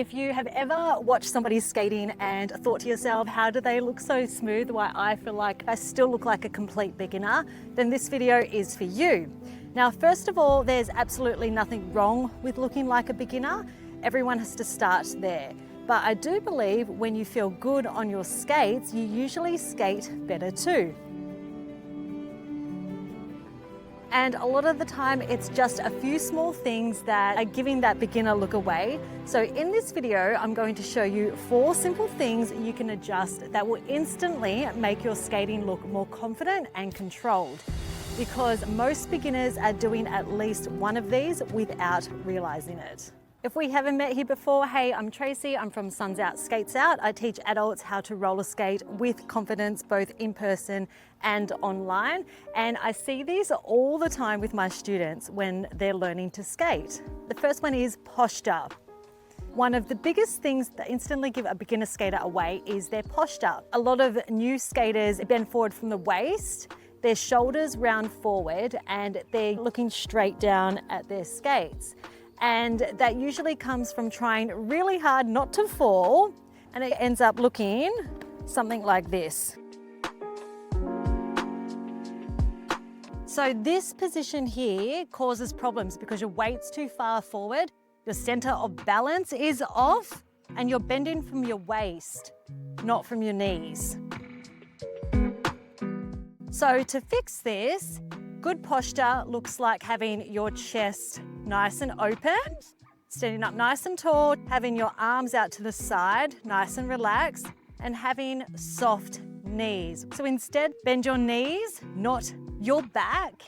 If you have ever watched somebody skating and thought to yourself, how do they look so smooth? Why I feel like I still look like a complete beginner, then this video is for you. Now, first of all, there's absolutely nothing wrong with looking like a beginner. Everyone has to start there. But I do believe when you feel good on your skates, you usually skate better too. And a lot of the time, it's just a few small things that are giving that beginner look away. So in this video, I'm going to show you 4 simple things you can adjust that will instantly make your skating look more confident and controlled. Because most beginners are doing at least one of these without realizing it. If we haven't met here before, hey, I'm Tracy, I'm from Suns Out Skates Out. I teach adults how to roller skate with confidence, both in person and online. And I see these all the time with my students when they're learning to skate. The first one is posture. One of the biggest things that instantly give a beginner skater away is their posture. A lot of new skaters bend forward from the waist, their shoulders round forward, and they're looking straight down at their skates. And that usually comes from trying really hard not to fall, and it ends up looking something like this. So this position here causes problems because your weight's too far forward, your center of balance is off, and you're bending from your waist, not from your knees. So to fix this, good posture looks like having your chest nice and open, standing up nice and tall, having your arms out to the side, nice and relaxed, and having soft knees. So instead, bend your knees, not your back.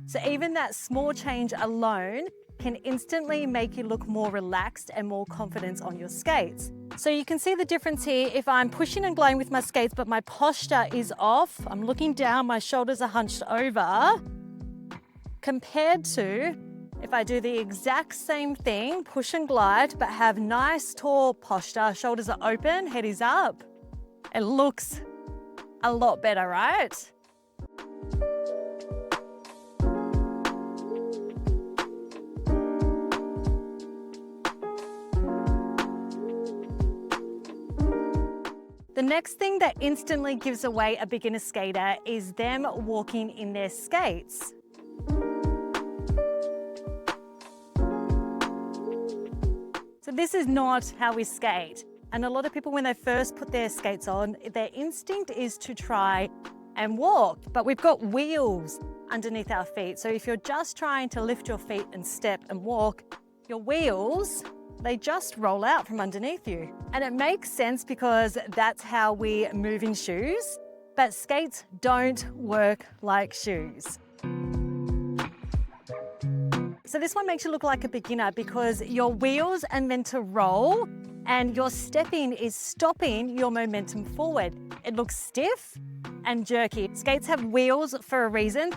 So even that small change alone can instantly make you look more relaxed and more confident on your skates. So you can see the difference here. If I'm pushing and gliding with my skates, but my posture is off, I'm looking down, my shoulders are hunched over, compared to if I do the exact same thing, push and glide, but have nice tall posture, shoulders are open, head is up, it looks a lot better, right? The next thing that instantly gives away a beginner skater is them walking in their skates. So this is not how we skate. And a lot of people, when they first put their skates on, their instinct is to try and walk, but we've got wheels underneath our feet. So if you're just trying to lift your feet and step and walk, your wheels, they just roll out from underneath you. And it makes sense because that's how we move in shoes, but skates don't work like shoes. So this one makes you look like a beginner because your wheels are meant to roll and your stepping is stopping your momentum forward. It looks stiff and jerky. Skates have wheels for a reason.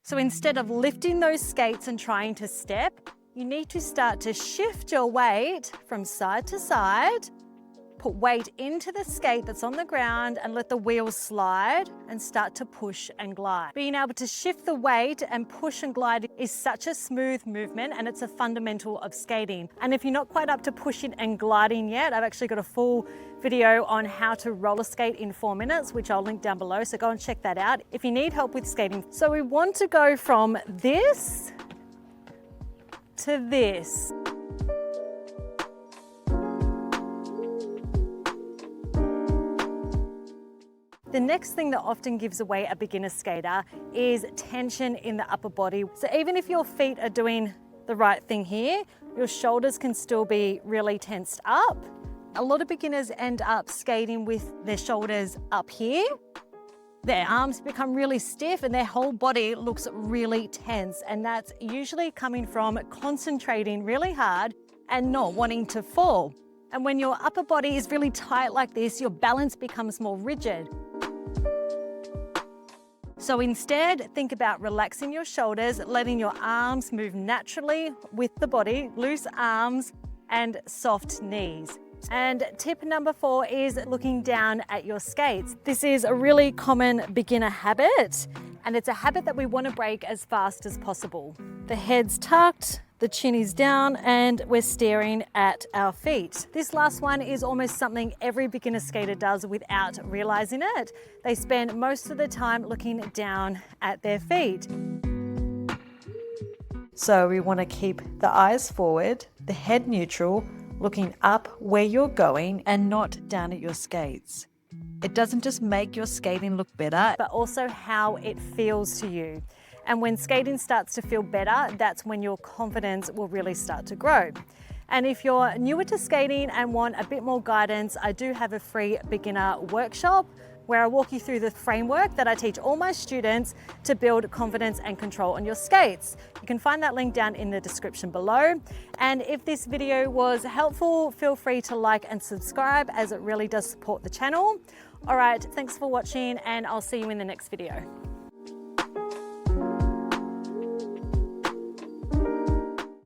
So instead of lifting those skates and trying to step, you need to start to shift your weight from side to side, put weight into the skate that's on the ground and let the wheels slide and start to push and glide. Being able to shift the weight and push and glide is such a smooth movement and it's a fundamental of skating. And if you're not quite up to pushing and gliding yet, I've actually got a full video on how to roller skate in 4 minutes, which I'll link down below, so go and check that out if you need help with skating. So we want to go from this to this. The next thing that often gives away a beginner skater is tension in the upper body. So even if your feet are doing the right thing here, your shoulders can still be really tensed up. A lot of beginners end up skating with their shoulders up here. Their arms become really stiff and their whole body looks really tense. And that's usually coming from concentrating really hard and not wanting to fall. And when your upper body is really tight like this, your balance becomes more rigid. So instead, think about relaxing your shoulders, letting your arms move naturally with the body, loose arms and soft knees. And tip number 4 is looking down at your skates. This is a really common beginner habit and it's a habit that we want to break as fast as possible. The head's tucked, the chin is down, and we're staring at our feet. This last one is almost something every beginner skater does without realizing it. They spend most of the time looking down at their feet. So we want to keep the eyes forward, the head neutral, looking up where you're going and not down at your skates. It doesn't just make your skating look better, but also how it feels to you. And when skating starts to feel better, that's when your confidence will really start to grow. And if you're newer to skating and want a bit more guidance, I do have a free beginner workshop where I walk you through the framework that I teach all my students to build confidence and control on your skates. You can find that link down in the description below. And if this video was helpful, feel free to like and subscribe, as it really does support the channel. All right, thanks for watching, and I'll see you in the next video.